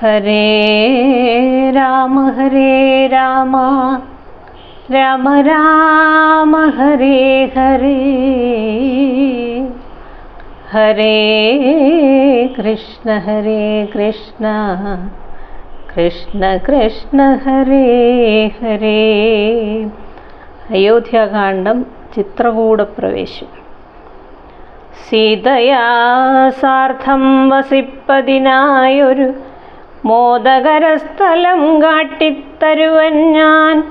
ഹരേ രാമ രാമ രാമ ഹരേ ഹരേ, ഹരേ കൃഷ്ണ കൃഷ്ണ കൃഷ്ണ ഹരേ ഹരേ. അയോധ്യാകാന്ഡം ചിത്രകൂടപ്രവേശം. സീതയാ സാർത്ഥം വസിപ്പതിനായൊരു മോദകരസ്ഥലം കാട്ടിത്തരുവൻ ഞാൻ.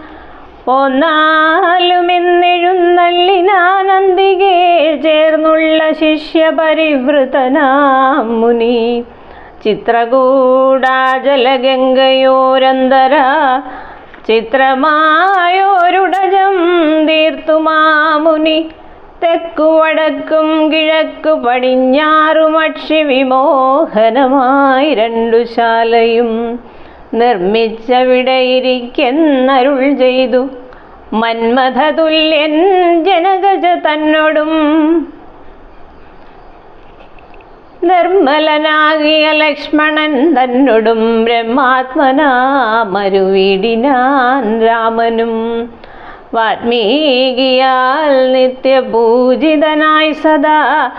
പോന്നാലുമെന്നെഴുന്നള്ളിനാനന്ദികേ ചേർന്നുള്ള ശിഷ്യപരിവൃതനാം മുനി. ചിത്രകൂടാജലഗംഗയോരന്തര ചിത്രമായോരുടജം തീർത്തുമാമുനി. തെക്കു വടക്കും കിഴക്കു പടിഞ്ഞാറുമക്ഷി വിമോഹനമായി രണ്ടു ശാലയും നിർമ്മിച്ചവിടെയിരിക്കെന്നരുൾ ചെയ്തു. മന്മഥതുല്യൻ ജനകജ തന്നോടും നിർമ്മലനാകിയ ലക്ഷ്മണൻ തന്നോടും ബ്രഹ്മാത്മനാ മരുവീടിനാൻ രാമനും. വാത്മീകിയാൽ നിത്യപൂജിതനായി സദാ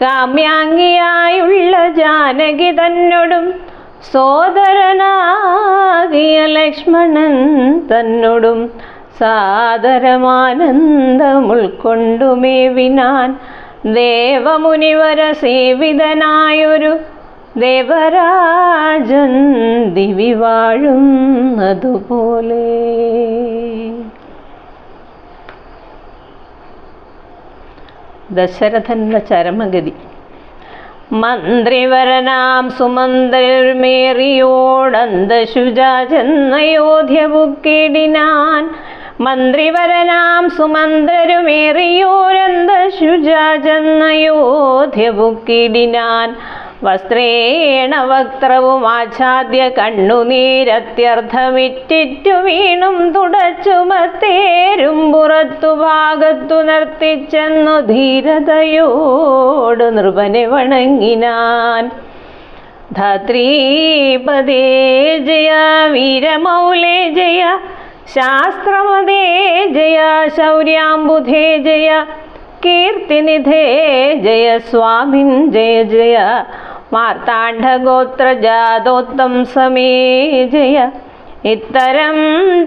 കാമ്യാംഗിയായുള്ള ജാനകി തന്നോടും സോദരനാകിയ ലക്ഷ്മണൻ തന്നോടും സാദരമാനന്ദമുൾക്കൊണ്ടുമേവിനാൻ. ദേവമുനിവര സേവിതനായൊരു ദേവരാജൻ ദിവി വാഴുന്നതുപോലെ. ദശരഥന്റെ ചരമഗതി. മന്ത്രിവരനാം സുമന്ത്രമേറിയോടന്തശുജാ ചെന്നയോധ്യ പുക്കിടിനാൻ. മന്ത്രിവരനാം സുമന്ത്രരുമേറിയോരന്തശുജാ ചെന്നയോധ്യ പുക്കിടിനാൻ. വസ്ത്രേണ വക്ത്രവും ആച്ഛാദ്യ കണ്ണുനീരത്യർത്ഥമിറ്റിറ്റു വീണും തുടച്ചുമത്തേരും പുറത്തു ഭാഗത്തു നിർത്തിച്ചെന്നു ധീരതയോട് നൃപനെ വണങ്ങിനാൻ. ധാത്രീപദേ ജയ വീരമൗലേ ജയ ശാസ്ത്രമതേ ജയ ശൗര്യാംബുധേ ജയ കീർത്തിനിധേ ജയ സ്വാമിൻ ജയ ജയ മാർത്താണ്ഡഗോത്രജാതോത്തംസമേ ജയ. ഇത്തരം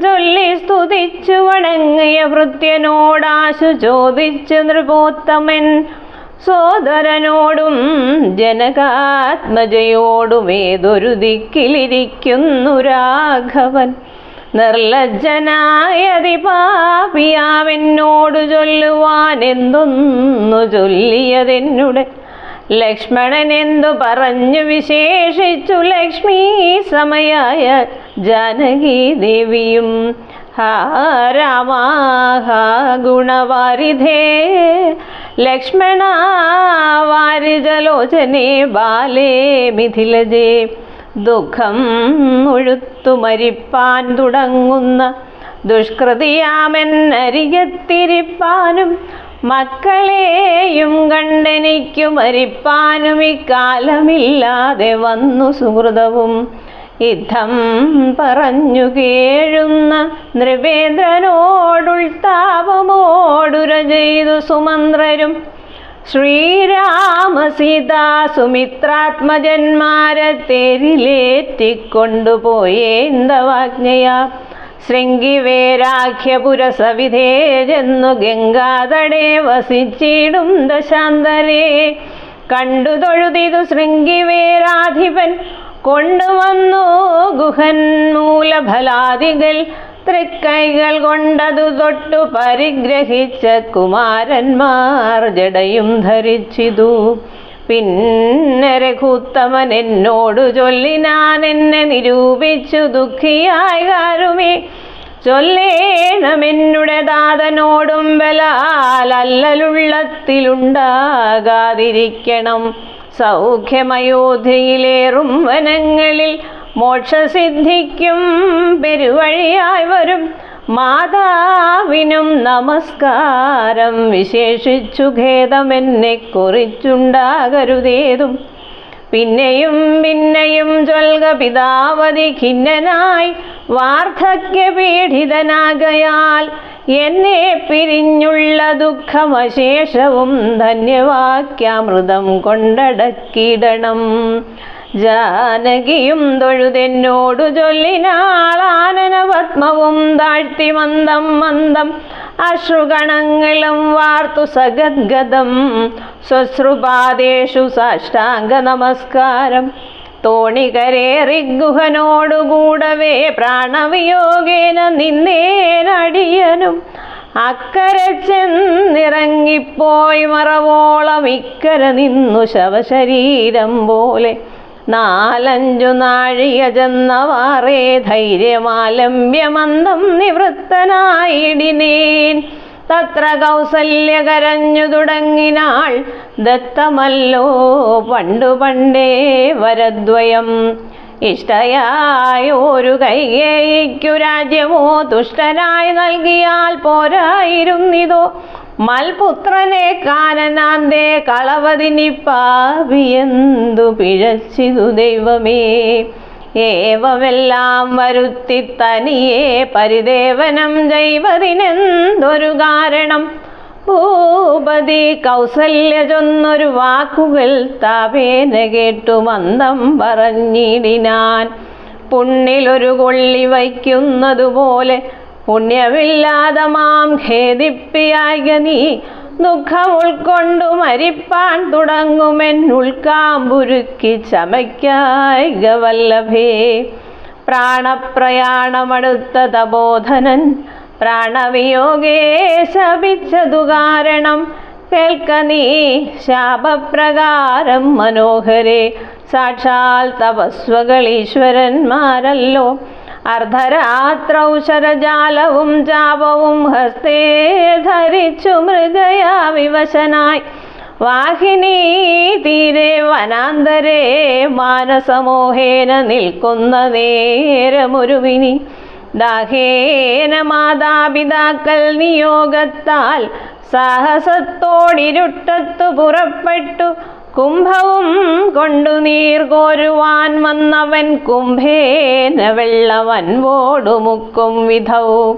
ചൊല്ലി സ്തുതിച്ചു വണങ്ങിയ ഭൃത്യനോടാശു ചോദിച്ചു നൃപോത്തമൻ സോദരനോടും ജനകാത്മജയോടും ഏതൊരു ദിക്കിലിരിക്കുന്നു രാഘവൻ. നിർലജ്ജനായതി പാപിയാവെന്നോടു ചൊല്ലുവാൻ എന്തൊന്നു ചൊല്ലിയതെന്നുടെ. ലക്ഷ്മണൻ എന്തു പറഞ്ഞു വിശേഷിച്ചു ലക്ഷ്മീ സമയായ ജാനകി ദേവിയും. ഹാ രാമ ഹാ ഗുണവാരിധേ ലക്ഷ്മണ വാരിജലോചനേ ബാലേ മിഥിലജേ. ദുഃഖം മുഴുത്തു മരിപ്പാൻ തുടങ്ങുന്ന ദുഷ്കൃതിയാമെന്നരികത്തിരിപ്പാനും മക്കളെയും കണ്ടെനിക്കു മരിപ്പാനും ഇക്കാലമില്ലാതെ വന്നു സുഹൃതവും. യുദ്ധം പറഞ്ഞു കേഴുന്ന നൃപേന്ദ്രനോടുൾത്താപമോടുര ചെയ്തു സുമന്ത്രരും. ശ്രീരാമ സീതാ സുമിത്രാത്മജന്മാരെ തേരിലേറ്റിക്കൊണ്ടുപോയേന്തവാജ്ഞയാ. ശൃംഗിവേരാഖ്യപുരസവിധേ ചെന്നു ഗംഗാതടേ വസിച്ചിടും ദശാന്തരേ. കണ്ടു തൊഴുതിതു ശൃംഗിവേരാധിപൻ കൊണ്ടുവന്നു ഗുഹൻ മൂലഫലാദികൾ. തൃക്കൈകൾ കൊണ്ടതു തൊട്ടു പരിഗ്രഹിച്ച കുമാരന്മാർ ജടയും ധരിച്ചിതു. പിന്നെ രഘുത്തമൻ എന്നോടു ചൊല്ലിനാൻ എന്നെ നിരൂപിച്ചു ദുഃഖിയായ കാരുമേ. ചൊല്ലേണമെന്നുടെ ദാതനോടും ബലാൽ അല്ലലുള്ളത്തിലുണ്ടാകാതിരിക്കണം. സൗഖ്യമയോധ്യയിലേറും വനങ്ങളിൽ മോക്ഷസിദ്ധിക്കും പെരുവഴിയായി വരും മാതാവിനും നമസ്കാരം. വിശേഷിച്ചു ഖേദമെന്നെ കുറിച്ചുണ്ടാകരുതേതും. പിന്നെയും പിന്നെയും ചൊല്ല നൽക പിതാവതി ഖിന്നനായി വാർദ്ധക്യപീഡിതനാകയാൽ എന്നെ പിരിഞ്ഞുള്ള ദുഃഖമശേഷവും ധന്യവാക്യാമൃതം കൊണ്ടടക്കിടണം. ജാനകിയും തൊഴുതെന്നോടു ചൊല്ലിനാളാനന പത്മവും താഴ്ത്തി മന്ദം മന്ദം അശ്രുഗണങ്ങളും വാർത്തു സഗദ്ഗദം സ്വശ്രുപാദേഷു സാഷ്ടാംഗ നമസ്കാരം. തോണികരേറിഗുഹനോടുകൂടവേ പ്രാണവിയോഗേന നിന്നേനടിയനും അക്കരെ ചെന്നിറങ്ങിപ്പോയി മറവോളം ഇക്കര നിന്നു ശവശരീരം പോലെ. 4-5 നാഴിക ചെന്നവാറേ ധൈര്യമാലംബ്യമന്ദം നിവൃത്തനായിടിനേൻ. തത്ര കൗസല്യ കരഞ്ഞു തുടങ്ങിനാൾ, ദത്തമല്ലോ പണ്ടു പണ്ടേ വരദ്വയം. ഇഷ്ടയായൊരു കൈകേയിക്കു രാജ്യമോ തുഷ്ടനായി നൽകിയാൽ പോരായിരുന്നിതോ. മൽപുത്രനെ കാനനാന്തേ കളവതിനി പാപിയെന്തു പിഴച്ചിതു ദൈവമേ. ഏവമെല്ലാം വരുത്തി തനിയെ പരിദേവനം ചെയ്വതിനെന്തൊരു കാരണം. ഭൂപതി കൗസല്യ ചൊന്നൊരു വാക്കുകൾ താപേന കേട്ടു മന്ദം പറഞ്ഞിടിനാൻ. പുണ്ണിലൊരു കൊള്ളി വയ്ക്കുന്നതുപോലെ പുണ്യമില്ലാതെ മാം ഖേദിപ്പിയായ നീ ദുഃഖം ഉൾക്കൊണ്ടു മരിപ്പാൻ തുടങ്ങുമെൻ ഉൾക്കാമ്പുരുക്കി ചമയ്ക്കായിക വല്ലഭേ. പ്രാണപ്രയാണമടുത്ത തപോധനൻ പ്രാണവിയോഗേ ശപിച്ചതു കാരണം. കേൾക്ക നീ ശാപപ്രകാരം മനോഹരേ, സാക്ഷാൽ തപസ്വകൾ ഈശ്വരന്മാരല്ലോ. അർദ്ധരാത്രൗഷരജാലവും ചാപവും ഹസ്തേ ധരിച്ചു മൃഗയാ വിവശനായി വാഹിനീ തീരെ വനാന്തരേ മാനസമോഹേന നിൽക്കുന്ന നേരമൊരുവിനി. ദാഹേന മാതാപിതാക്കൾ നിയോഗത്താൽ സാഹസത്തോടിരുട്ടത്തു പുറപ്പെട്ടു കുംഭവും കൊണ്ടു നീർ കോരുവാൻ വന്നവൻ കുംഭേന വെള്ളവൻവോടു മുക്കും വിധവും.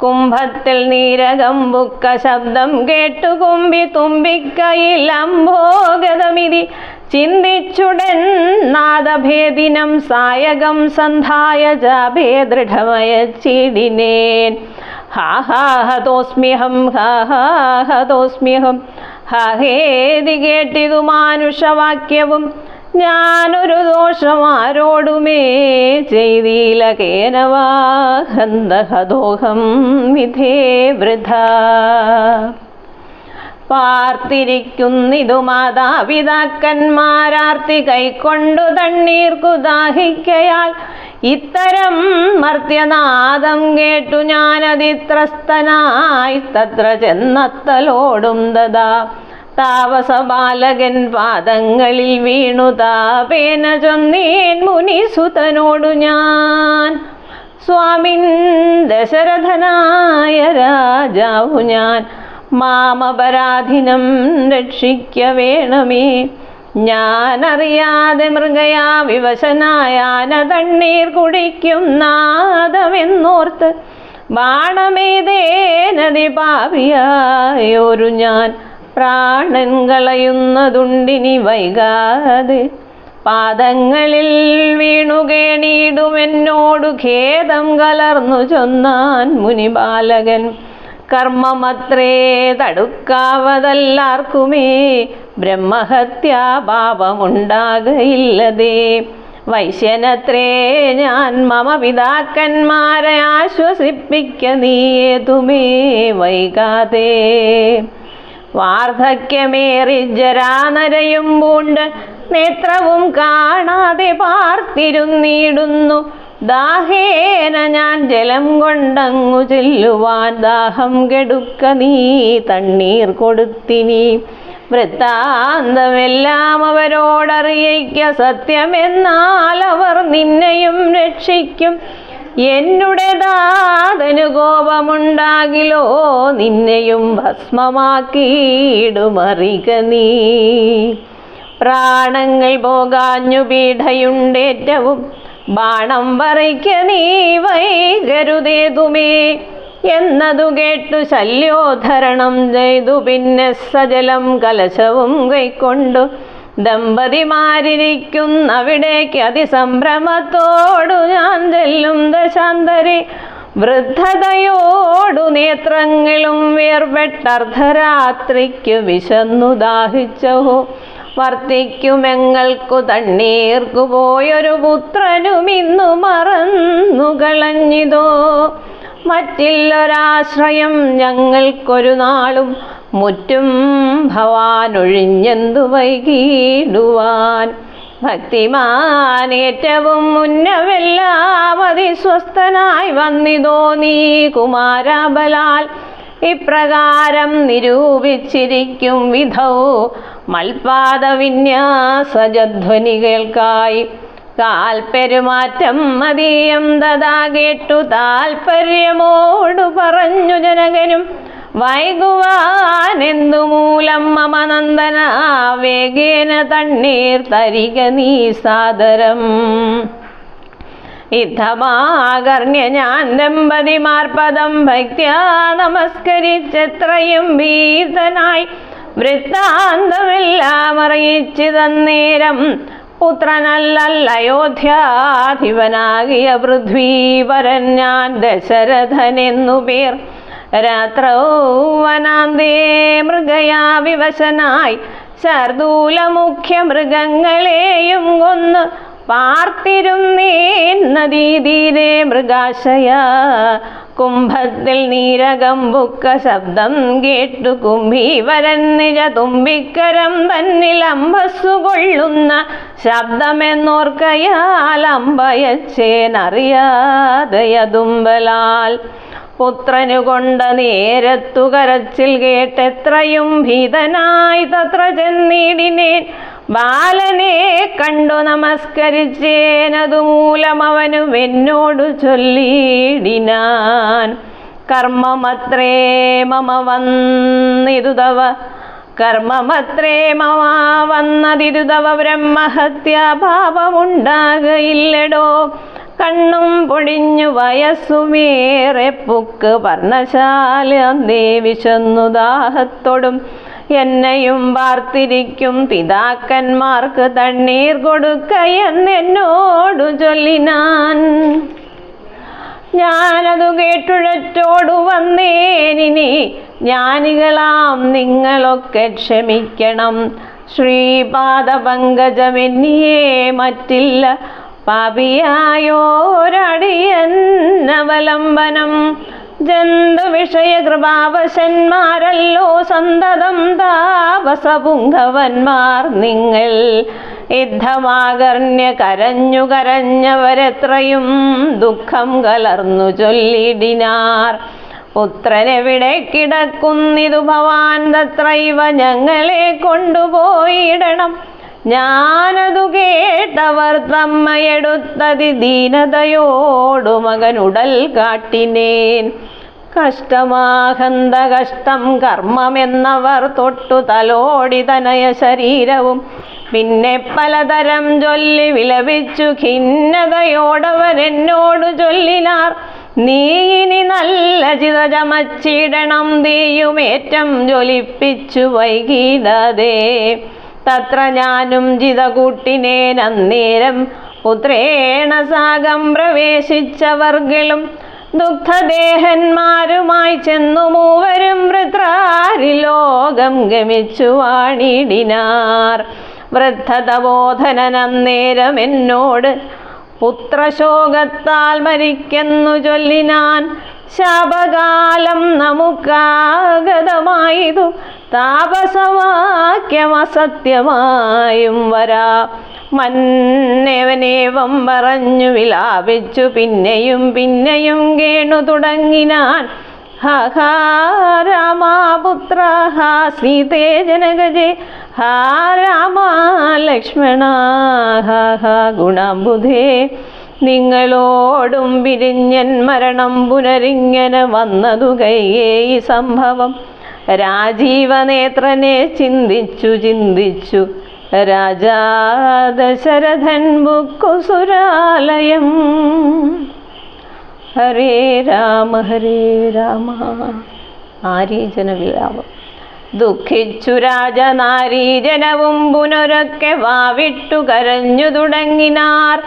കുംഭത്തിൽ നീരകമ്പുക്ക ശബ്ദം കേട്ടു കുമ്പി തുമ്പിക്കയിൽ അംഭോഗതമിതി ചിന്തിച്ചുടൻ നാദഭേദിനം സായകം സന്ധായ ജാഭേ ദൃഢമയച്ചിടിനേൻ. ഹാഹാഹതോസ്മ്യഹം ഹാഹാഹതോസ്മ്യഹം. ഹേതി കേട്ടിതു മാനുഷവാക്യവും ഞാനൊരു ദോഷം ആരോടുമേ ചെയ്തില കേനവാഹന്തഹദോഹം വിധേ വൃഥ. പാർത്തിരിക്കുന്നിതു മാതാപിതാക്കന്മാരാർത്തി കൈക്കൊണ്ടു തണ്ണീർക്കു ദാഹിക്കയാൽ ഇത്തരം മർത്യനാദം കേട്ടു ഞാനതിത്രസ്തനായി തത്ര ചെന്നത്തലോടും ദദാ. താപസബാലകൻ പാദങ്ങളിൽ വീണു താപേന ചൊന്നേൻ മുനിസുതനോടു ഞാൻ. സ്വാമിൻ ദശരഥനായ രാജാവു ഞാൻ, മാമപരാധിനം രക്ഷിക്ക വേണമേ. ഞാനറിയാതെ മൃഗയാ വിവശനായാന തണ്ണീർ കുടിക്കും നാദമെന്നോർത്ത് ബാണമേതേനതി പാപിയായൊരു ഞാൻ പ്രാണൻ കളയുന്നതുണ്ടിനി വൈകാതെ. പാദങ്ങളിൽ വീണുകേണീടുമെന്നോടു ഖേദം കലർന്നു ചൊന്നാൻ മുനിബാലകൻ. കർമ്മമത്രേ തടുക്കാവതല്ലാർക്കുമേ ബ്രഹ്മഹത്യാപാപമുണ്ടാകയില്ലതേ. വൈശ്യനത്രേ ഞാൻ മമ പിതാക്കന്മാരെ ആശ്വസിപ്പിക്ക നീയേതുമേ വൈകാതെ. വാർദ്ധക്യമേറി ജരാനരയും പൂണ്ട് നേത്രവും കാണാതെ പാർത്തിരുന്നിടുന്നു. ദാഹേന ഞാൻ ജലം കൊണ്ടങ്ങു ചെല്ലുവാൻ ദാഹം കെടുക്ക നീ തണ്ണീർ കൊടുത്തിനി. വൃത്താന്തമെല്ലാം അവരോടറിയിക്ക സത്യമെന്നാൽ അവർ നിന്നെയും രക്ഷിക്കും. എന്നുടെ ദാതനു കോപമുണ്ടാകിലോ നിന്നെയും ഭസ്മമാക്കിയിടുമറിക നീ. പ്രാണങ്ങൾ പോകാഞ്ഞു പീഠയുണ്ടേറ്റവും ബാണം പറിക്ക നീ വൈകരുതേതുമേ എന്നതു കേട്ടു ശല്യോധരണം ചെയ്തു. പിന്നെ സജലം കലശവും കൈക്കൊണ്ടു ദമ്പതിമാരിയ്ക്കുന്നവിടേക്ക് അതിസംഭ്രമത്തോടു ഞാൻ ചെല്ലും ദശാന്തരി. വൃദ്ധതയോടു നേത്രങ്ങളും വേർപെട്ടർദ്ധരാത്രിക്കു വിശന്നു ദാഹിച്ചോ. വർത്തിക്കുമെങ്ങൾക്കു തണ്ണീർക്കു പോയൊരു പുത്രനും ഇന്നു മറന്നു കളഞ്ഞിതോ. മറ്റില്ലൊരാശ്രയം ഞങ്ങൾക്കൊരു നാളും മുറ്റും ഭവാനൊഴിഞ്ഞെന്തു വൈകിടുവാൻ. ഭക്തിമാനേറ്റവും മുന്നമെല്ലാം അതിസ്വസ്ഥനായി വന്നിതോ നീ കുമാരബലാൽ. ഇപ്രകാരം നിരൂപിച്ചിരിക്കും വിധൗ മൽപാദവിന്യാസജധ്വനി കേൾക്കായി. കാൽപ്പെരുമാറ്റം മതീയം തഥാ കേട്ടു താൽപര്യമോടു പറഞ്ഞു ജനകനും. വൈകുവാനെന്തു മൂലം മമ നന്ദന വേഗേന തണ്ണീർ തരിക നീ സാദരം. ഇത്തമാകർണ്യ ഞാൻ ദമ്പതിമാർപദം ഭക്ത്യാ നമസ്കരിച്ചെത്രയും ഭീതനായി വൃത്താന്തമെല്ലാം അറിയിച്ചു തന്നേരം. പുത്രനല്ലയോധ്യാധിപനാകിയ പൃഥ്വീപരൻ ഞാൻ ദശരഥനെന്നു പേർ. രാത്രൗ വനാന്തേ മൃഗയാ വിവശനായി ശർദൂലമുഖ്യ മൃഗങ്ങളെയും കൊന്ന് പാർത്തിരുന്നേൻ നദീതീരെ മൃഗാശയ. കുംഭത്തിൽ നീരകമ്പുക്ക ശബ്ദം കേട്ടു കുംഭീവരൻ നിജ തുമ്പിക്കരം തന്നിൽ അമ്പസ്സു കൊള്ളുന്ന ശബ്ദമെന്നോർക്കയാൽ അമ്പയച്ചേനറിയാതയതുമ്പലാൽ. പുത്രനു കൊണ്ട നേരത്തു കരച്ചിൽ കേട്ടെത്രയും ഭീതനായി തത്ര ചെന്നിടിനേൻ. ബാലനെ കണ്ടു നമസ്കരിച്ചേനതുമൂലം അവനു എന്നോടു ചൊല്ലിടിനാൻ. കർമ്മമത്രേ മമ വന്നതിതു തവ ബ്രഹ്മഹത്യാഭാവമുണ്ടാകയില്ലടോ. കണ്ണും പൊടിഞ്ഞു വയസ്സുമേറെ പുക്ക് പർണശാല അന്തേ വിശന്നു ദാഹത്തോടും എന്നെയും പാർത്തിരിക്കും പിതാക്കന്മാർക്ക് തണ്ണീർ കൊടുക്കയെന്നോടു ചൊല്ലിനാൻ. ഞാനതു കേട്ടുഴറ്റോടു വന്നേനിനി ജ്ഞാനികളാം നിങ്ങളൊക്കെ ക്ഷമിക്കണം. ശ്രീപാദപങ്കജമെന്നിയേ മറ്റില്ല പാപിയായോരടിയന്നവലംബനം. ജന്തു വിഷയ കൃപാവശന്മാരല്ലോ സന്തതം താപസപുങ്കവന്മാർ നിങ്ങൾ. യുദ്ധമാകർണ്യ കരഞ്ഞു കരഞ്ഞവരെത്രയും ദുഃഖം കലർന്നു ചൊല്ലിടിനാർ. പുത്രനെവിടെ കിടക്കുന്നിതു ഭവാൻ തത്രൈവ ഞങ്ങളെ കൊണ്ടുപോയിടണം. ഞാനതു കേട്ടവർ തമ്മയെടുത്തതി ദീനതയോടു മകനുടൽ കാട്ടിനേൻ. കഷ്ടമാഹന്ത കഷ്ടം കർമ്മമെന്നവർ തൊട്ടു തലോടി തനയ ശരീരവും പിന്നെ പലതരം ചൊല്ലി വിലപിച്ചു ഖിന്നതയോടവൻ എന്നോടു ചൊല്ലിനാർ. നീ ഇനി നല്ല ചിത ചമച്ചിടണം, തീയുമേറ്റം ജ്വലിപ്പിച്ചു വൈകിടാതെ. തത്ര ഞാനും ചിത കൂട്ടിനേൻ. അന്നേരം പുത്രേണ സാഗം പ്രവേശിച്ചവർകളും ദുഃഖദേഹന്മാരുമായി ചെന്നു മൂവരും വൃത്രാരിലോകം ഗമിച്ചു വാണിടിനാർ. വൃദ്ധതബോധനൻ അന്നേരം എന്നോട് പുത്രശോകത്താൽ മരിക്കെന്നു ചൊല്ലിനാൻ. ശാപകാലം നമുക്കാഗതമായതു താപസവാക്യം അസത്യമായും വരാ. മന്നേവനേവം പറഞ്ഞു വിലാപിച്ചു പിന്നെയും പിന്നെയും കേണു തുടങ്ങിനാൻ. ഹാ ഹാ രാമപുത്ര ഹാ സീതേ ജനകജേ ഹാ രാമ ലക്ഷ്മണ ഹാ ഹാ ഗുണാംബുധേ. നിങ്ങളോടും പിരിഞ്ഞൻ മരണം പുനരിങ്ങനെ വന്നതു കൈകേയി സംഭവം. രാജീവനേത്രനെ ചിന്തിച്ചു ചിന്തിച്ചു രാജാ ദശരഥൻ ബുക്കുസുരാലയം. ഹരേ രാമ നാരീജനവിലാപം. ദുഃഖിച്ചു രാജനാരീജനവും പുനരൊക്കെ വാവിട്ടു കരഞ്ഞു തുടങ്ങിനാർ.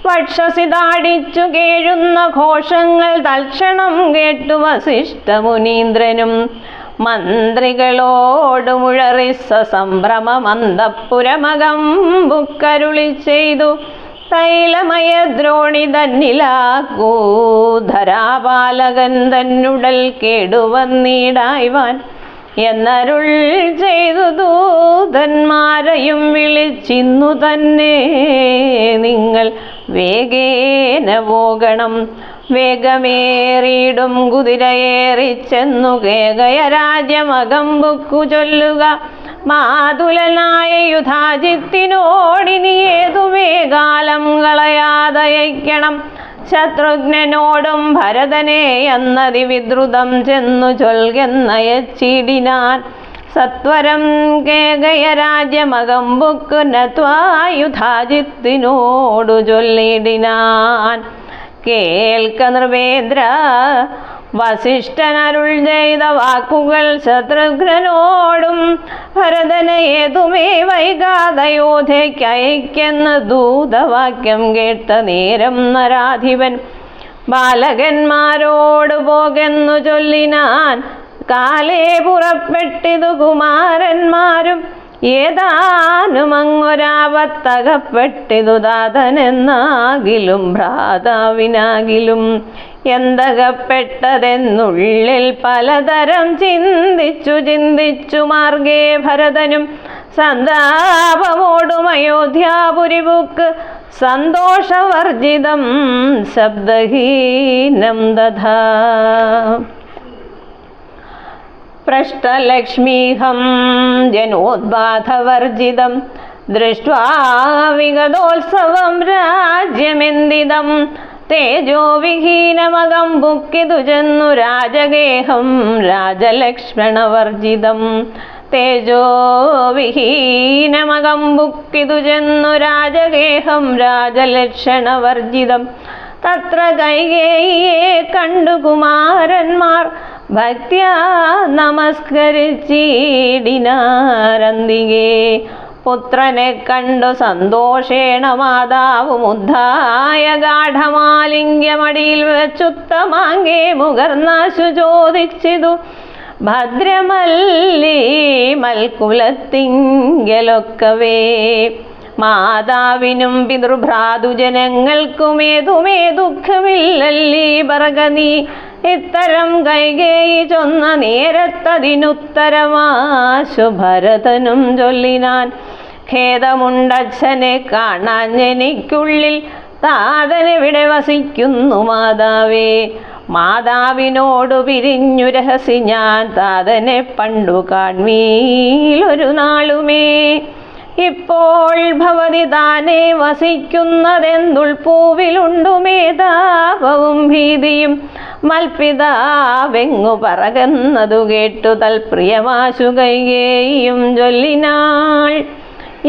വക്ഷസിതാടിച്ചു കേഴുന്ന ഘോഷങ്ങൾ തൽക്ഷണം കേട്ടു വസിഷ്ഠമുനീന്ദ്രനും മന്ത്രികളോട് മുഴറി സസംഭ്രമമന്തപുരമകമ്പുക്കരുളി ചെയ്തു. തൈലമയദ്രോണി തന്നിലാക്കൂ ധരാപാലകൻ തന്നുടൽ കേടുവന്നിടായ്വാൻ എന്നരുൾ ചെയ്തു. ദൂതന്മാരെയും വിളിച്ചിന്നു തന്നെ നിങ്ങൾ വേഗേന പോകണം. വേഗമേറിയിടും കുതിരയേറിച്ചെന്നു കേകയ രാജ്യമകമ്പുക്കു ചൊല്ലുക. മാതുലനായ യുധാജിത്തിനോടിനി ഏതുമേ കാലം കളയാതയക്കണം. ശത്രുഘ്നനോടും ഭരതനെ എന്നതി വിദ്രുതം ചെന്നു ചൊൽകെന്നയച്ചിടിനാൻ. സത്വരം കേകയ രാജ്യമകമ്പുക്കു നത്വായുധാജിത്തിനോടു ചൊല്ലിടിനാൻ. കേൾക്ക നൃപേന്ദ്ര, വസിഷ്ഠനരുൾ ചെയ്ത വാക്കുകൾ ശത്രുഘ്നനോടും ഭരതനെ ഏതുമേ വൈകാതയോധയ്ക്കയക്കെന്ന് ദൂതവാക്യം കേട്ട നേരം നരാധിപൻ ബാലകന്മാരോട് പോകെന്നു ചൊല്ലിനാൻ. കാലേ പുറപ്പെട്ടിതു കുമാരന്മാരും ഏതാനും അങ്ങൊരാപത്തകപ്പെട്ടിതു താതനെന്നാകിലും ഭ്രാതാവിനാകിലും എന്തകപ്പെട്ടതെന്നുള്ളിൽ പലതരം ചിന്തിച്ചു മാർഗേ ഭരതനും സന്താപമോടും അയോധ്യാപുരിപുക്ക് സന്തോഷവർജിതം ശബ്ദഹീനം ദധാ. പൃഷ്ടലക്ഷ്മീഹം ജനോദ്ബാധവർജിതം ദൃഷ്ട്വാ വിഗതോത്സവം രാജ്യമെന്ദിതം. തേജോവിഹീനമകമ്പുക്കിതു ചെന്നു രാജഗേഹം രാജലക്ഷ്മണവർജിതം. തേജോവിഹീനമകമ്പുക്കിതു ചെന്നു രാജഗേഹം രാജലക്ഷണവർജിതം. തത്ര കൈകേയിയെ കണ്ടു കുമാരന്മാർ ഭക്ത്യാ നമസ്കരിച്ചിടിനാരന്തികേ. പുത്രനെ കണ്ടു സന്തോഷേണ മാതാവും ഉദ്ധായ ഗാഠമാലിംഗ്യമടിയിൽ വെച്ചുത്തമാങ്കേ മുകർന്നാശു ചോദിച്ചിതു. ഭദ്രമല്ലീ മൽക്കുലത്തിങ്കലൊക്കവേ മാതാവിനും പിതൃഭ്രാതുജനങ്ങൾക്കുമേതുമേ ദുഃഖമില്ലല്ലീ പറകനീ. ഇത്തരം കൈകേയി ചൊന്ന നേരത്തതിനുത്തരമാശു ഭരതനും ചൊല്ലിനാൻ. ഖേദമുണ്ടച്ഛനെ കാണാഞ്ഞെനിക്കുള്ളിൽ താതനെവിടെ വസിക്കുന്നു മാതാവേ. മാതാവിനോടു പിരിഞ്ഞു രഹസി ഞാൻ താതനെ പണ്ടു കാൺമീലൊരു നാളുമേ. ഇപ്പോൾ ഭവതി താനെ വസിക്കുന്നതെന്തുൾപ്പൂവിലുണ്ടു മേധാപവും ഭീതിയും. മൽപിതാവെങ്ങു പറകുന്നതു കേട്ടു തൽപ്രിയമാശു കൈകേയിയും ചൊല്ലിനാൾ.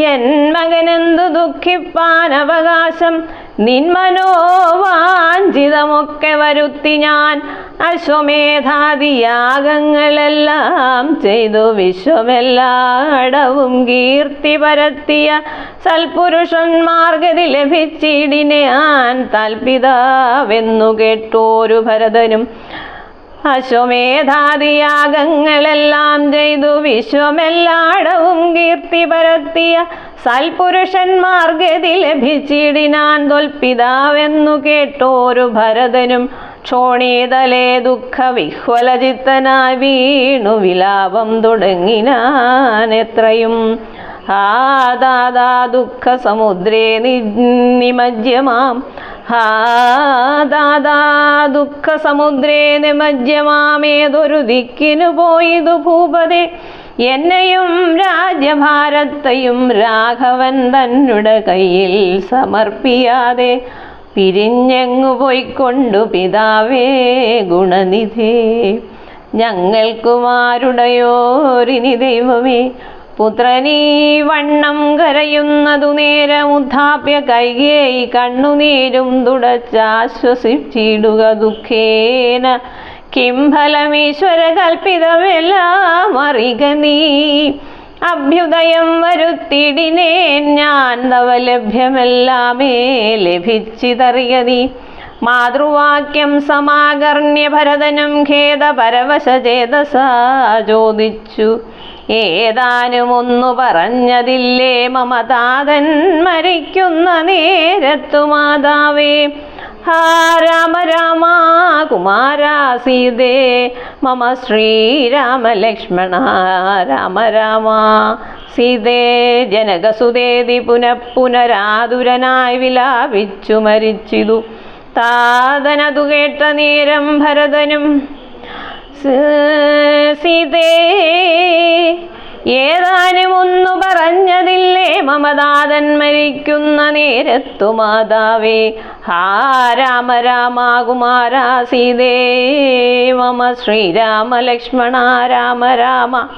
എൻ മകനെന്തു ദുഃഖിപ്പാൻ അവകാശം, നിന്മനോവാഞ്ചിതമൊക്കെ വരുത്തി ഞാൻ. അശ്വമേധാദിയാഗങ്ങളെല്ലാം ചെയ്തു വിശ്വമെല്ലാടവും കീർത്തി പരത്തിയ സൽപുരുഷന്മാർഗതി ലഭിച്ചിടിനാൻ താൽപിതാവെന്നു കേട്ടോരു ഭരതനും. അശ്വമേധാദിയാഗങ്ങളെല്ലാം ചെയ്തു വിശ്വമെല്ലാടവും കീർത്തി പരത്തിയ സൽപുരുഷന്മാർഗതി ലഭിച്ചിടിനാൻ തൊൽപിതാവെന്നു കേട്ടോരു ഭരതനും. ക്ഷോണീതലേ ദുഃഖ വിഹ്വലചിത്തനായി വീണു വിലാപം തുടങ്ങിനാൻ എത്രയും. ഹാ ദാദാ ദുഃഖ സമുദ്രേ നിമജ്യമാം. ഹാ ദാദാ ദുഃഖ സമുദ്രേ നിമജ്യമാമേതൊരു ദിക്കിനു പോയിതു ഭൂപതേ. എന്നെയും രാജ്യഭാരത്തെയും രാഘവൻ തന്നുടെ കയ്യിൽ സമർപ്പിയാതെ പിരിഞ്ഞെങ്ങു പോയിക്കൊണ്ടു പിതാവേ ഗുണനിധേ. ഞങ്ങൾക്കുമാരുടയോരിനി ദൈവമേ പുത്രനീ വണ്ണം കരയുന്നതു നേരമുദ്ധാപ്യ കൈകേയി കണ്ണുനീരും തുടച്ചാശ്വസിച്ചിടുക ദുഃഖേന. കിം ഫലമീശ്വര കൽപ്പിതമെല്ലാം അറിക നീ. അഭ്യുദയം വരുത്തിടിനേൻ ഞാൻ തവ ലഭ്യമെല്ലാമേ ലഭിച്ചിതറിയ നീ. മാതൃവാക്യം സമാകർണ്യ ഭരതനും ഖേദപരവശചേതസാ ചോദിച്ചു. ഏതാനും ഒന്നു പറഞ്ഞതില്ലേ മമ താതൻ മരിക്കുന്ന നേരത്തു മാതാവേ. ഹാ രാമ രാമ കുമാരാ സീതേ മമ ശ്രീരാമ ലക്ഷ്മണ രാമ രാമ സീതേ. ജനകസുതേതി പുനഃപുനരാതുരനായി വിലാപിച്ചു മരിച്ചിതു. താതനതു കേട്ട നേരം ഭരതനും സീതേ ഏതാനും ഒന്നു പറഞ്ഞതില്ലേ മമതാതൻ മരിക്കുന്ന നേരത്തു മാതാവേ. ഹാ രാമ രാമ കുമാരാ സീതേ മമ ശ്രീരാമ ലക്ഷ്മണ രാമ രാമ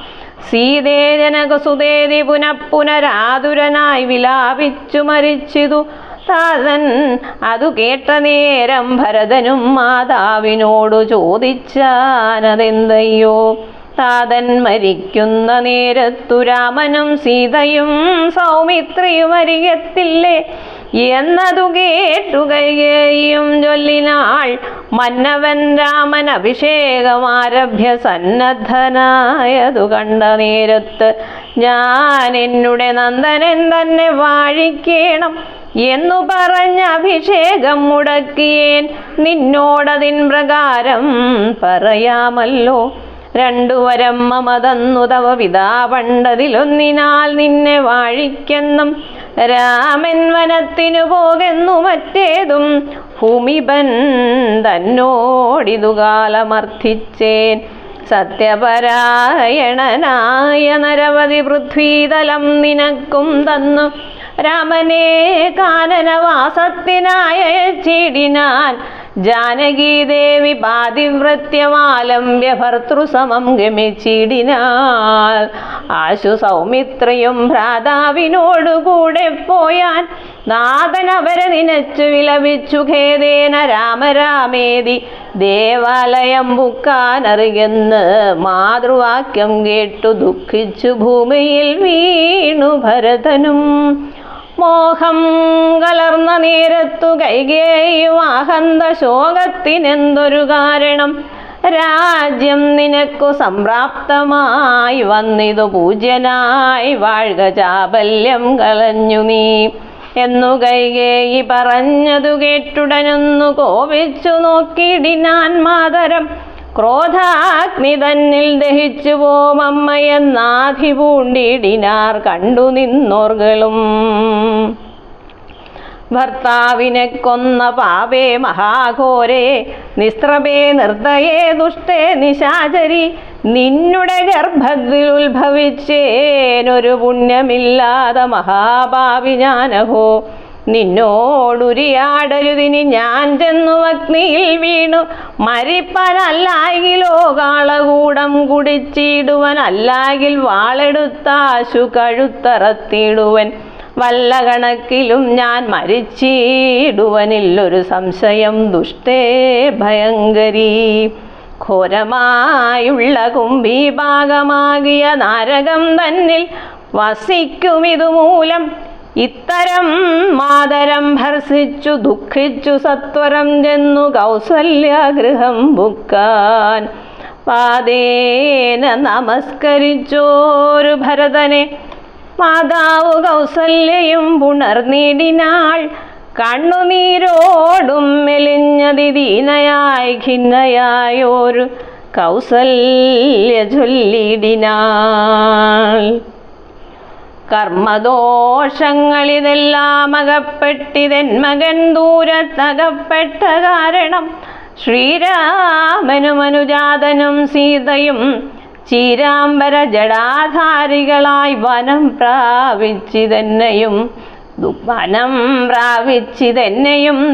സീതേ. ജനകസുതേതി പുനഃപുനരാതുരനായി വിലാപിച്ചു മരിച്ചിതു. താതൻ അതു കേട്ട നേരം ഭരതനും മാതാവിനോടു ചോദിച്ചാനതെന്തയ്യോ. താതൻ മരിക്കുന്ന നേരത്തു രാമനും സീതയും സൗമിത്രിയും അരികത്തില്ലേ എന്നതു കേട്ടു കൈകേയിയും ചൊല്ലിനാൾ. മന്നവൻ രാമൻ അഭിഷേകമാരഭ്യ സന്നദ്ധനായതു കണ്ട നേരത്ത് ഞാൻ എന്നുടെ നന്ദനൻ തന്നെ വാഴിക്കേണം എന്നു പറഞ്ഞ അഭിഷേകം മുടക്കിയേൻ. നിന്നോടതിൻ പ്രകാരം പറയാമല്ലോ. രണ്ടു വരം മമ തന്നു തവ പിതാ പണ്ടതിലൊന്നിനാൽ നിന്നെ വാഴിക്കെന്നും. രാമൻ വനത്തിനു പോകെന്നു മറ്റേതും ഭൂമിപൻ തന്നോടിതു കാലമർത്ഥിച്ചേൻ. സത്യപരായണനായ നരവധി പൃഥ്വീതലം നിനക്കും തന്നു. രാമനെ കാനനവാസത്തിനായ ചീടിനാൻ. ജാനകീദേവി പാതിവ്രത്യമാലംബ്യ ഭർത്തൃസമം ഗമിച്ചിടിനാൾ. ആശു സൗമിത്രയും ഭ്രാതാവിനോടുകൂടെ പോയാൻ. നാഥൻ അവരെ നിനച്ചു വിലപിച്ചു ഖേദേന രാമരാമേതി ദേവാലയം പുക്കാനറിയെന്ന് മാതൃവാക്യം കേട്ടു ദുഃഖിച്ചു ഭൂമിയിൽ വീണു ഭരതനും. മോഹം കലർന്ന നേരത്തു കൈകേയും ആഹന്ത ശോകത്തിനെന്തൊരു കാരണം. രാജ്യം നിനക്കു സംപ്രാപ്തമായി വന്നിതു പൂജ്യനായി വാഴ്ക ചാബല്യം കളഞ്ഞു നീ എന്നു കൈകേയി പറഞ്ഞതു കേട്ടുടനൊന്നു കോപിച്ചു നോക്കിയിടിനാൻ മാതരം. ക്രോധാഗ്നി തന്നിൽ ദഹിച്ചു പോമമ്മയെന്നാധി പൂണ്ടിടിനാർ കണ്ടു നിന്നോർകളും. ഭർത്താവിനെ കൊന്ന പാപേ മഹാഘോരേ നിസ്ത്രപേ നിർദ്ദയേ ദുഷ്ടേ നിശാചരി. നിന്നുടെ ഗർഭത്തിൽ ഉത്ഭവിച്ചേനൊരു പുണ്യമില്ലാതെ മഹാഭാവി ഞാനഹോ. നിന്നോടുരിയാടരുതിനി ഞാൻ ചെന്നു അഗ്നിയിൽ വീണു മരിപ്പനല്ലാകിലോ കാളകൂടം കുടിച്ചിടുവനല്ലാകിൽ വാളെടുത്താശു കഴുത്തറത്തിടുവൻ. വല്ല കണക്കിലും ഞാൻ മരിച്ചിടുവനില്ലൊരു സംശയം ദുഷ്ടേ ഭയങ്കരീ. ഘോരമായുള്ള കുംഭീഭാഗമാകിയ നാരകം തന്നിൽ വസിക്കുമിതുമൂലം. ഇത്തരം മാതരം ഭർസിച്ചു ദുഃഖിച്ചു സത്വരം ചെന്നു കൗസല്യഗൃഹം ബുക്കാൻ. പാദേന നമസ്കരിച്ചോരു ഭരതനെ മാതാവ് കൗസല്യയും പുണർന്നിടിനാൾ. കണ്ണുനീരോടും മെലിഞ്ഞതിദീനയായി ഖിന്നയായോരു കൗസല്യ ചൊല്ലിടിനാൾ. കർമ്മദോഷങ്ങളിതെല്ലാം അകപ്പെട്ടിതെൻ മകൻ ദൂരത്തകപ്പെട്ട കാരണം. ശ്രീരാമനും അനുജാതനും സീതയും ചീരാംബര ജടാധാരികളായി വനം പ്രാപിച്ചിതെന്നെയും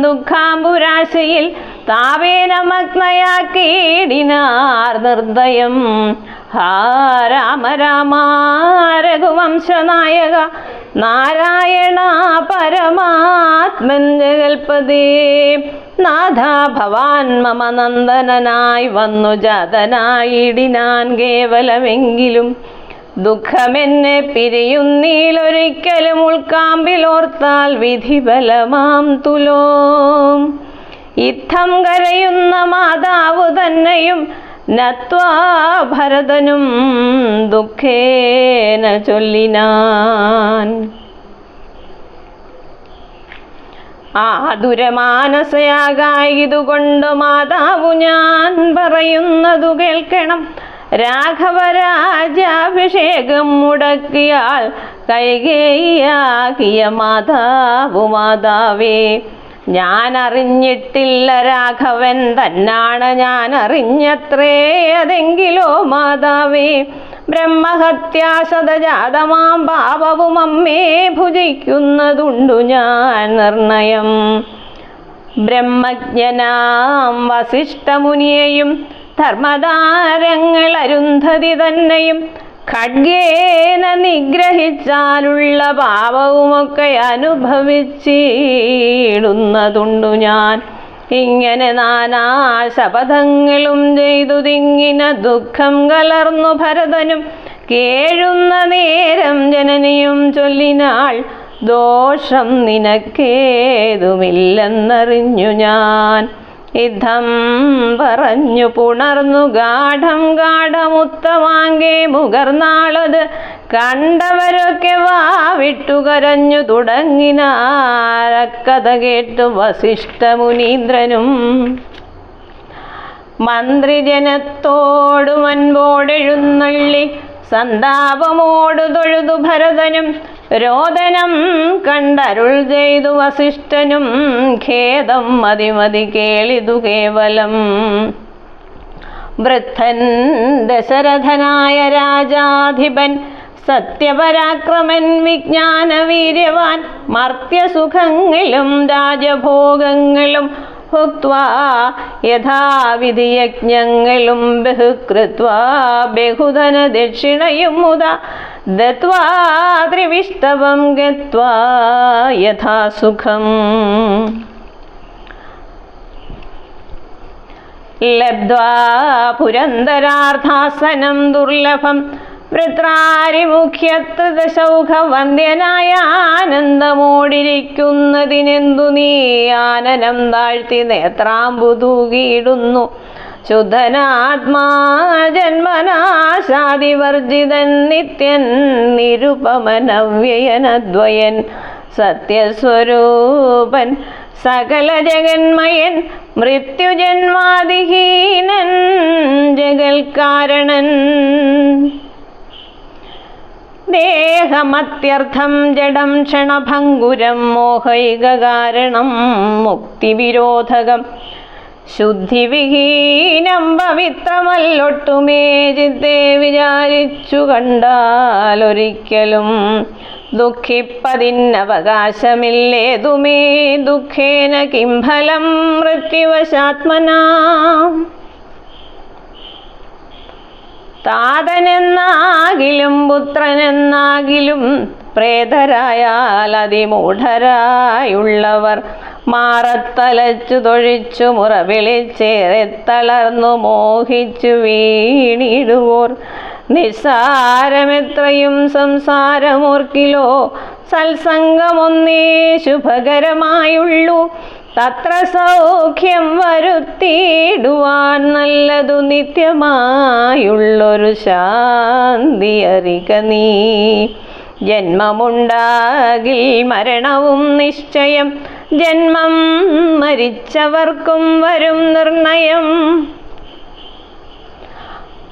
ദുഃഖാംബുരാശയിൽ താപേന മഗ്നയാക്കിയിടിനാർ നിർദ്ദയം. ഹാ രാമ രാമ രഘുവംശനായക നാരായണ പരമാത്മൻ ജഗൽപദേ. നാഥ ഭവാൻ മമ നന്ദനനായി വന്നു ജാതനായിടിനാൻ കേവലമെങ്കിലും. ദുഃഖമെന്നെ പിരിയുന്നീലൊരിക്കലും ഉൾക്കാമ്പിലോർത്താൽ വിധിബലമാം തുലോം. യുദ്ധം കരയുന്ന മാതാവു തന്നെയും നത്വാ ഭരതനും ദുഃഖേന ചൊല്ലിനാൻ. ആതുരമാനസയാകായതുകൊണ്ട് മാതാവു ഞാൻ പറയുന്നതു കേൾക്കണം. രാഘവരാജാഭിഷേകം മുടക്കിയാൽ കൈകേയിയാകിയ മാതാവു മാതാവേ. ഞാൻ അറിഞ്ഞിട്ടില്ല രാഘവൻ തന്നാണ് ഞാൻ അറിഞ്ഞത്രേ അതെങ്കിലോ മാതാവേ. ബ്രഹ്മഹത്യാശതജാതമാം പാപവും അമ്മേ ഭുജിക്കുന്നതുണ്ടു ഞാൻ നിർണയം. ബ്രഹ്മജ്ഞനാം വസിഷ്ഠമുനിയെയും ധർമ്മതാരങ്ങൾ അരുന്ധതി തന്നെയും ഖഡ്ഗേന നിഗ്രഹിച്ചാലുള്ള പാപവുമൊക്കെ അനുഭവിച്ചിടുന്നതുണ്ടു ഞാൻ. ഇങ്ങനെ നാനാ ശപഥങ്ങളും ചെയ്തു തിങ്ങിന ദുഃഖം കലർന്നു ഭരതനും കേഴുന്ന നേരം ജനനിയും ചൊല്ലിനാൾ. ദോഷം നിനക്കേതുമില്ലെന്നറിഞ്ഞു ഞാൻ. യുദ്ധം പറഞ്ഞു പുണർന്നു ഗാഠം ഗാഠമുത്തമാങ്കേ മുകർന്നാളത് കണ്ടവരൊക്കെ വാവിട്ടു കരഞ്ഞു തുടങ്ങിനാരക്കഥ കേട്ടു വസിഷ്ഠമുനീന്ദ്രനും. മന്ത്രിജനത്തോടു അൻപോടെഴുന്നള്ളി സന്താപമോടു തൊഴുതു ഭരതനും. രോദനം കണ്ടരുൾ ചെയ്തു വസിഷ്ഠനും. ഖേദം മതിമതി കേളിതു കേവലം. വൃദ്ധൻ ദശരഥനായ രാജാധിപൻ സത്യപരാക്രമൻ വിജ്ഞാനവീര്യവാൻ മർത്യസുഖങ്ങളും രാജഭോഗങ്ങളും ഭുക്ത്വാ യഥാവിധി യജ്ഞങ്ങളും ബഹുകൃത്വാ ബഹുധന ദക്ഷിണയും മുദാ ദത്വാ ത്രിവിഷ്ടവം ഗത്വാ യഥാസുഖം. ലബ്ധ്വാ പുരന്ദരാർത്ഥാസനം ദുർലഭം വൃത്രാരിമുഖ്യത്രിദശൗഖ വന്ദ്യനായ ആനന്ദമോടിരിക്കുന്നതിനെന്തു നീ ആനനം താഴ്ത്തി നേത്രാമ്പു തൂകിയിടുന്നു. ശുദ്ധനാത്മാ ജന്മനാശാദിവർജിതൻ നിത്യൻ നിരുപമനവ്യയനദ്വയൻ സത്യസ്വരൂപൻ സകല ജഗന്മയൻ മൃത്യുജന്മാദിഹീനൻ ജഗൽക്കാരണൻ. ദേഹമത്യർത്ഥം ജഡം ക്ഷണഭംഗുരം മോഹൈക കാരണം മുക്തിവിരോധകം ശുദ്ധിവിഹീനം പവിത്രമല്ലൊട്ടുമേ ചിത്തേ വിചാരിച്ചു കണ്ടാലൊരിക്കലും ദുഃഖിപ്പതിന്നവകാശമില്ലേതുമേ ദുഃഖേന കിംഫലം മൃത്യുവശാത്മനാ. താതനെന്നാകിലും പുത്രനെന്നാകിലും പ്രേതരായാൽ അതിമൂഢരായുള്ളവർ മാറത്തലച്ചു തൊഴിച്ചു മുറവിളിച്ചേറെ തളർന്നു മോഹിച്ചു വീണിടുവോർ. നിസ്സാരമെത്രയും സംസാരമോർക്കിലോ സത്സംഗമൊന്നേ ശുഭകരമായുള്ളൂ. തത്ര സൗഖ്യം വരുത്തിയിടുവാൻ നല്ലതു നിത്യമായുള്ളൊരു ശാന്തി അറിക നീ. ജന്മമുണ്ടാകിൽ മരണവും നിശ്ചയം ജന്മം മരിച്ചവർക്കും വരും നിർണയം.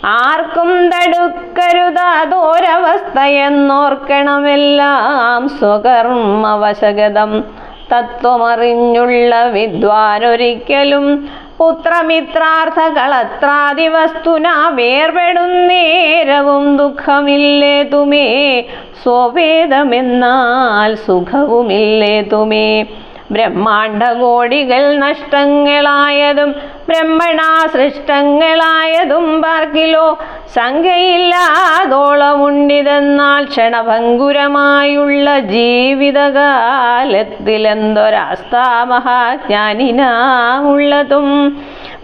ആർക്കും തടുക്കരുതാതോരവസ്ഥയെന്നോർക്കണമെല്ലാം സ്വകർമ്മവശഗതം. തത്വമറിഞ്ഞുള്ള വിദ്വാനൊരിക്കലും പുത്രമിത്രാർത്ഥ കളത്രാദി വസ്തുന വേർപെടുന്നേരവും ദുഃഖമില്ലേതുമേ സ്വവേദമെന്നാൽ സുഖവുമില്ലേതുമേ. ബ്രഹ്മാണ്ഡകോടികൾ നഷ്ടങ്ങളായതും ബ്രഹ്മണാ സൃഷ്ടങ്ങളായതും പാർക്കിലോ സംഖ്യയില്ലാതോളമുണ്ടിതെന്നാൽ ക്ഷണഭങ്കുരമായുള്ള ജീവിതകാലത്തിലെന്തൊരാസ്ഥാ മഹാജ്ഞാനിനാമുള്ളതും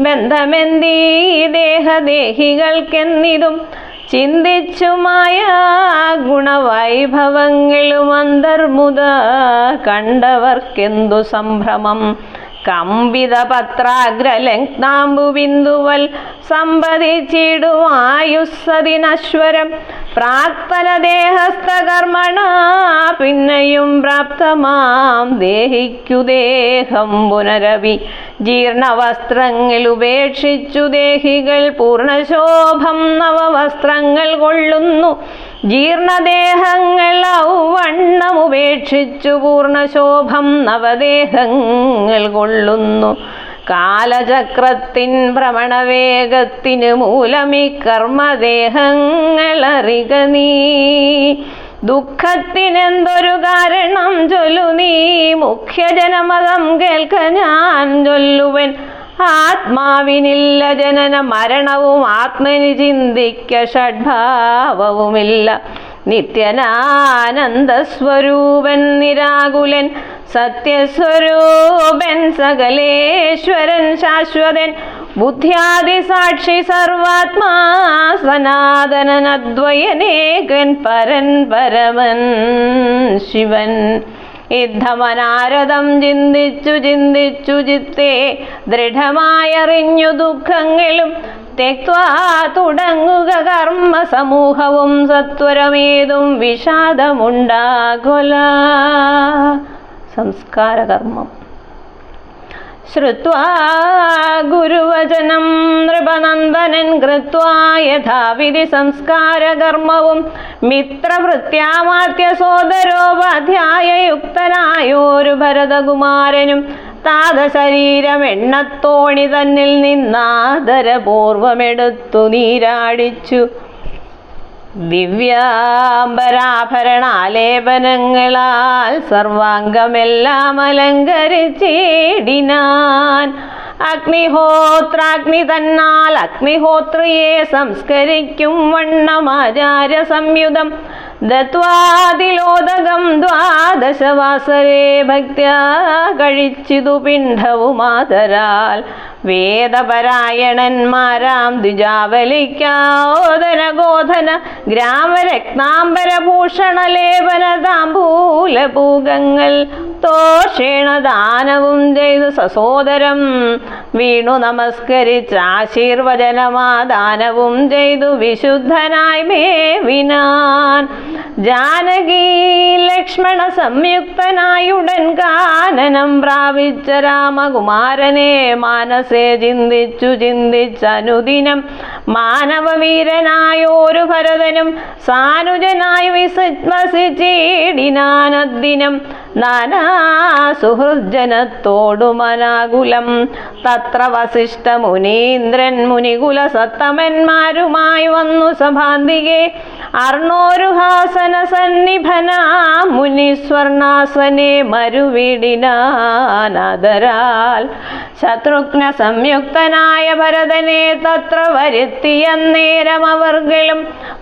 ബന്ധമെന്തീ ദേഹദേഹികൾക്കെന്നിതും ചിന്തിച്ചുമായ ഗുണവൈഭവങ്ങളും അന്തർമുത കണ്ടവർക്കെന്തു സംഭ്രമം കമ്പിത പത്രാഗ്രലഗ്നാംബുബിന്ദുവൽ സമ്പതിച്ചിടുവായുസ്സതിനശ്വരം പ്രാക്തനദേഹസ്ഥകർമ്മണ പിന്നെയും പ്രാപ്തമാം ദേഹിക്കു ദേഹം പുനരവി ജീർണവസ്ത്രങ്ങൾ ഉപേക്ഷിച്ചു ദേഹികൾ പൂർണ്ണശോഭം നവവസ്ത്രങ്ങൾ കൊള്ളുന്നു ജീർണദേഹങ്ങൾ ഔവണ്ണം ഉപേക്ഷിച്ചു പൂർണ്ണശോഭം നവദേഹങ്ങൾ കൊള്ളുന്നു കാലചക്രത്തിൻ ഭ്രമണവേഗത്തിന് മൂലമീ കർമ്മദേഹങ്ങളറിക നീ ദുഃഖത്തിനെന്തൊരു കാരണം ചൊല്ലു നീ മുഖ്യജനമതം കേൾക്ക ഞാൻ ചൊല്ലുവൻ ആത്മാവിനില്ല ജനന മരണവും ആത്മനി ചിന്തിക്ക ഷഡ്ഭാവവുമില്ല നിത്യനാനന്ദസ്വരൂപൻ നിരാകുലൻ സത്യസ്വരൂപൻ സകലേശ്വരൻ ശാശ്വതൻ ബുദ്ധ്യാദി സാക്ഷി സർവാത്മാ സനാതനൻ അദ്വയനേകൻ പരൻ പരമൻ ശിവൻ യുദ്ധമനാരദം ചിന്തിച്ചു ചിത്തേ ദൃഢമായറിഞ്ഞു ദുഃഖങ്ങളും തെക്വാ തുടങ്ങുക കർമ്മ സമൂഹവും സത്വരമേതും വിഷാദമുണ്ടാകൊല സംസ്കാരകർമ്മം ശ്രുത്വാ ഗുരുവചനം നൃപനന്ദനൻ കൃത്വാ യഥാവിധി സംസ്കാരകർമ്മവും മിത്രവൃത്യാമാത്യ സോദരോപാധ്യായയുക്തനായോരു ഭരതകുമാരനും താതശരീരം എണ്ണത്തോണി തന്നിൽ നിന്നാദരപൂർവമെടുത്തു നീരാടിച്ചു ദിവ്യാംബരാഭരണാലേപനങ്ങളാൽ സർവാംഗമെല്ലാം അലങ്കരിച്ചിടിനാൻ അഗ്നിഹോത്രാഗ്നി തന്നാൽ അഗ്നിഹോത്രിയെ സംസ്കരിക്കും വണ്ണമാചാര്യ സംയുതം ദത്വാതിലോദകം ദ്വാദശവാസരേ ഭക്ത്യാ കഴിച്ചിതു പിണ്ഡവുമാതരാൽ വേദപരായണന്മാരാം ദ്വിജാവലിക്കാോദന ഗോധന ഗ്രാമരത്നാംബരഭൂഷണലേപന താംബൂലപൂകങ്ങൾ തോഷേണ ദാനവും ചെയ്തു സസോദരം വീണു നമസ്കരിച്ച് ആശീർവചനമാദാനവും ചെയ്തു വിശുദ്ധനായി മേവിനാൻ ജാനകി ലക്ഷ്മണ സംയുക്തനായുടൻ കാനനം പ്രാപിച്ച രാമകുമാരനെ മാനസേ ചിന്തിച്ചനുദിനം മാനവവീരനായോരു ഭരതനും സാനുജനായി വസിച്ചിടിനാനദ്ദിനം നാനാ സുഹൃജ്ജനത്തോടുമനാകുലം തത്ര വസിഷ്ഠ മുനീന്ദ്രൻ മുനികുല സത്തമന്മാരുമായി വന്നു സഭാന്തികെ അർണോരുഹാസന സന്നിഭനാ മുനിസ്വർണാസനെ മരുവിടിനാനദരാൽ ശത്രുഘ്ന സംയുക്തനായ ഭരതനെ തത്ര വരുത്തിയന്നേരം അവർകളും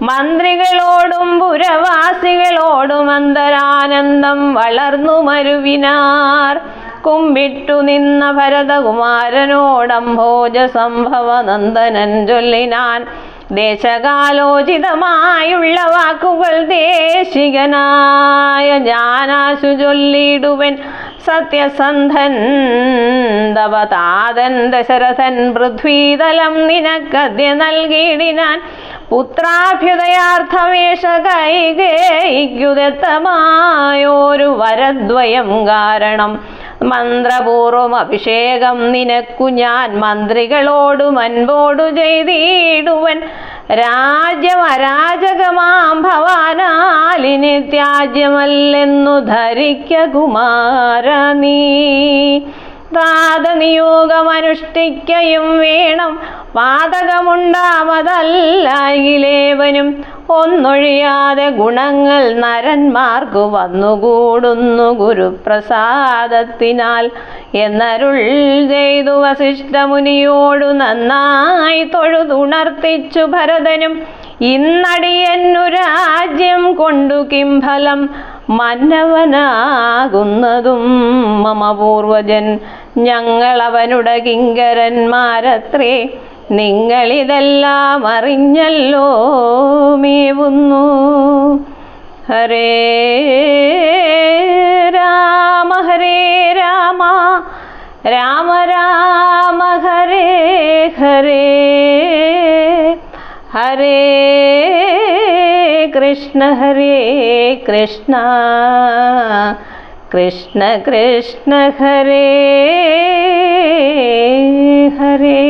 മന്ത്രികളോടും പുരവാസികളോടും അന്തരാനന്ദം വളർന്നു മരുവിനാർ കുമ്പിട്ടു നിന്ന ഭരതകുമാരനോടംഭോജ സംഭവ നന്ദനൻ ചൊല്ലിനാൻ ദേശകാലോചിതമായുള്ള വാക്കുകൾ ദേശികനായ ഞാനാശു ചൊല്ലിടുവൻ സത്യസന്ധൻ തവ താതൻ ദശരഥൻ പൃഥ്വീതലം നിനക്കദ്യ നൽകിയിടിനാൻ പുത്രാഭ്യുദയാർത്ഥമേഷ കൈകേയിക്കുദത്തമായോരു വരദ്വയം കാരണം മന്ത്രപൂർവം അഭിഷേകം നിനക്കു ഞാൻ മന്ത്രികളോടും അൻപോടു ചെയ്തിടുവൻ രാജ്യം അരാജകമാം ഭവാനാലിനി ത്യാജ്യമല്ലെന്നു ധരിക്ക കുമാര നീ പ്രാതനിയോഗമനുഷ്ഠിക്കയും വേണം. പാതകമുണ്ടാമതല്ലായിലേവനും ഒന്നൊഴിയാതെ ഗുണങ്ങൾ നരന്മാർക്കു വന്നുകൂടുന്നു ഗുരുപ്രസാദത്തിനാൽ എന്നരുൾ ചെയ്തു വസിഷ്ഠമുനിയോടു നന്നായി തൊഴുതുണർത്തിച്ചു ഭരതനും. ഇന്നടിയന്നു രാജ്യം കൊണ്ടു കിംഫലം, മന്നവനാകുന്നതും മമ പൂർവജൻ. ഞങ്ങളവനുടെ കിങ്കരന്മാരത്രേ, നിങ്ങളിതെല്ലാം അറിഞ്ഞല്ലോ മേവുന്നു. ഹരേ രാമ ഹരേ രാമ രാമ രാമ ഹരേ ഹരേ, ഹരേ കൃഷ്ണ കൃഷ്ണ കൃഷ്ണ ഹരേ ഹരേ.